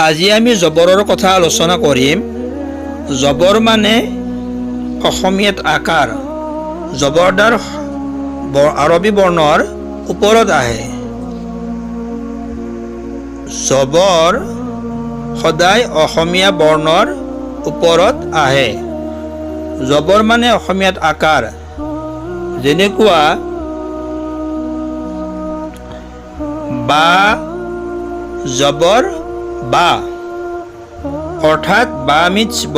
আজি আমি জবৰৰ কথা আলোচনা কৰিম। জবৰ মানে অসমীয়াত আকাৰ। জবৰদাৰ আৰবী বৰ্ণৰ ওপৰত আহে। জবৰ সদায় অসমীয়া বৰ্ণৰ ওপৰত আহে। জবৰ মানে অসমীয়াত আকাৰ। যেনেকুৱা বা জবৰ বা, অৰ্থাৎ বা মিন্স ব,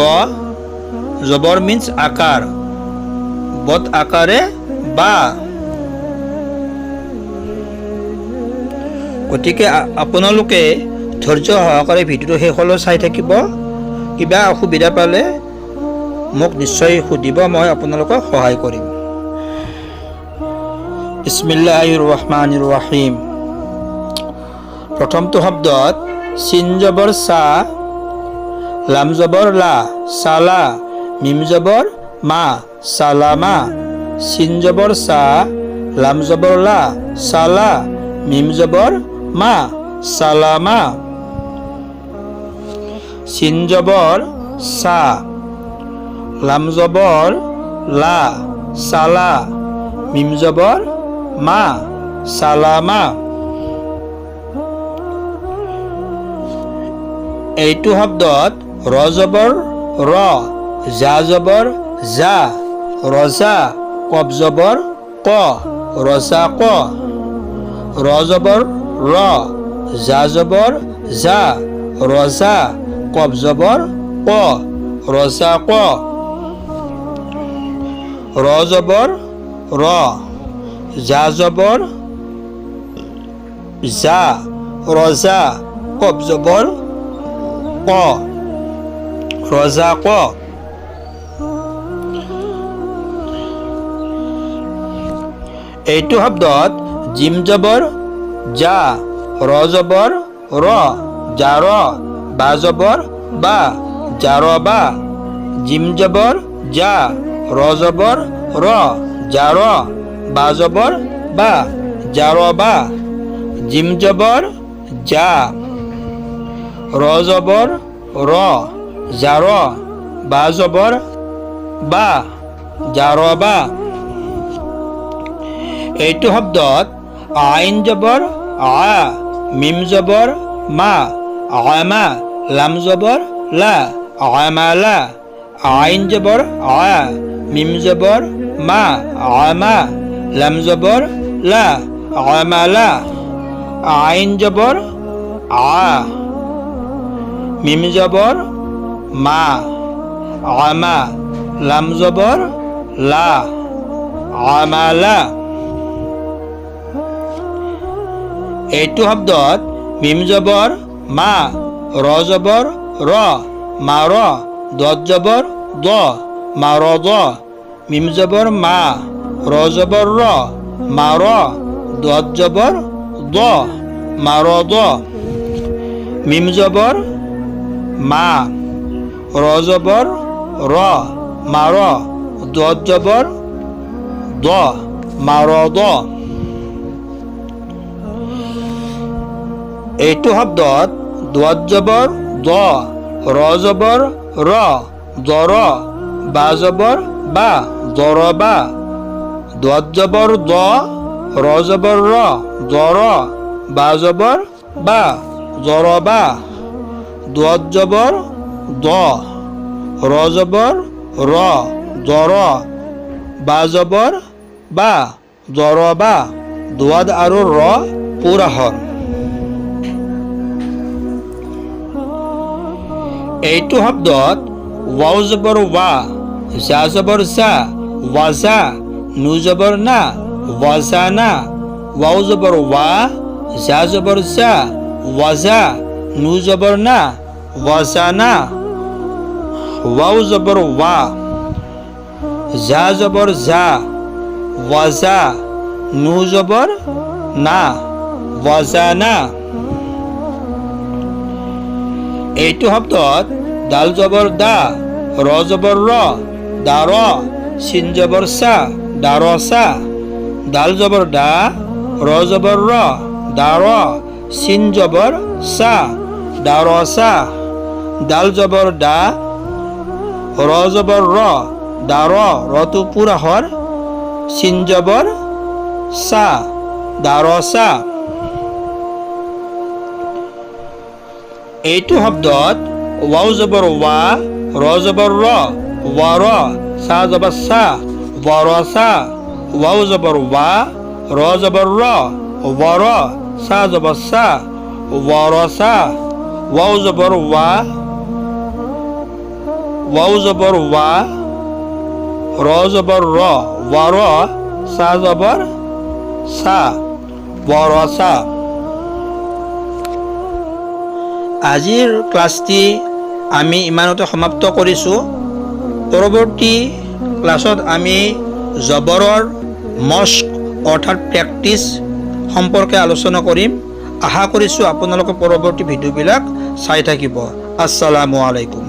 জবৰ মিন্স আকাৰ, বত আকাৰে বা। গতিকে আপোনালোকে ধৈৰ্য সহকাৰে ভিডিঅ'টো শেষলৈ চাই থাকিব। কিবা অসুবিধা পালে মোক নিশ্চয় সুধিব, মই আপোনালোকক সহায় কৰিম। বিসমিল্লাহিৰ ৰহমানিৰ ৰহিম। প্ৰথমটো শব্দত চিন জবৰ চা, লাম জবৰ লা, চালা, মিম জবৰ মা, চালামা। চিন জবৰ চা, লাম জবৰ লা, চালা, মিম জবৰ মা, চালামা। চিন জবৰ চা, লাম জবৰ লা, চালা, মিম জবৰ মা, চালামা। এইটো শব্দত ৰ জবৰ ৰ, জা জবৰ জা, ৰজা, কফ জবৰ ক, ৰজা ক। ৰ জবৰ ৰ, জা জবৰ জা, ৰজা, কফ জবৰ ক, ৰজা ক। ৰ জবৰ ৰ, জা জবৰ জা, ৰজা, কফ জবৰ ক, ৰজা ক। এইটো শব্দত জিম জবৰ জা, ৰ জবৰ ৰ, জাৰ, বা জবৰ বা, জাৰ বা। জিম জবৰ জা, ৰ জবৰ ৰ, জাৰ, বা জবৰ বা, জাৰ বা। জিম জবৰ জা, ৰ জবৰ ৰ, জাৰ, বা জবৰ বা, জাৰ বা। এইটো শব্দত আইন জবৰ আ, মিম জবৰ মা, আমা, লাম জবৰ লা, আমালা। আইন জবৰ আ, মিম জবৰ মা, আমা, লাম জবৰ লা, আমালা। আইন জবৰ আ, মিম জবৰ মা, আমা, লাম জবৰ লা, আমালা। এইটো শব্দত মিম জবৰ মা, ৰ জবৰ ৰ, মাৰ, দত জবৰ দ, মাৰদ। মিম জবৰ মা, ৰ জবৰ ৰ, মাৰ, দত জবৰ দ, মাৰদ। মিম জবৰ মা, ৰ জবৰ ৰ, মাৰ, দত জবৰ দ, মাৰদ। এইটো শব্দত দত জবৰ দ, ৰ জবৰ ৰ, দৰ, বা জবৰ বা, দৰ বা। দত জবৰ দ, ৰ জবৰ ৰ, দৰ, বা জবৰ বা, দৰ বা। দত জবৰ দ, ৰ জবৰ ৰ, দৰ, বা জবৰ বা, দৰ বা। দোৱাদ আৰু ৰ পুৰাহৰ। এইটো শব্দত ৱাও জবৰ ৱা, জা জবৰ জা, ৱাজা, নু জবৰ না, ৱাজানা। ৱাও জবৰ ৱা, জা জবৰ জা, ৱাজা, নু জবৰ না, ৱাজানা। ৱাও জবৰ ৱা, জা জবৰ জা, ৱাজা, নু জবৰ না, ৱাজানা। এইটো শব্দত দাল জবৰ দা, ৰ জবৰ ৰ, দাৰ, চিন জবৰ চা, দাৰচা। দাল জবৰ দা, ৰ জবৰ ৰ, দাৰ, চিন জবৰ চা, দারসা, দাল জবর দা, র জবর র, দার, রতু পুরা হর, সিন জবর সা, দারসা। এইটো শব্দত ওয়াও জবর ওয়া, র জবর র, ওয়ার, সা জবর সা, ওয়ারসা, ওয়াও জবর ওয়া, র জবর র, ওয়ার, সা জবর সা, ওয়ারসা, ওয়াও জবর ওয়া, ওয়াও জবর ওয়া, র জবর র, ওয়ার, সা জবর সা, ওয়ারসা। আজিৰ ক্লাছটি আমি ইমানতে সমাপ্ত কৰিছোঁ। পৰৱৰ্তী ক্লাছত আমি জবৰৰ মস্ক অৰ্থাৎ প্ৰেক্টিছ সম্পৰ্কে আলোচনা কৰিম। আশা কৰিছোঁ আপোনালোকে পৰৱৰ্তী ভিডিঅ'বিলাক চাই থাকিব। আসসালামু আলাইকুম।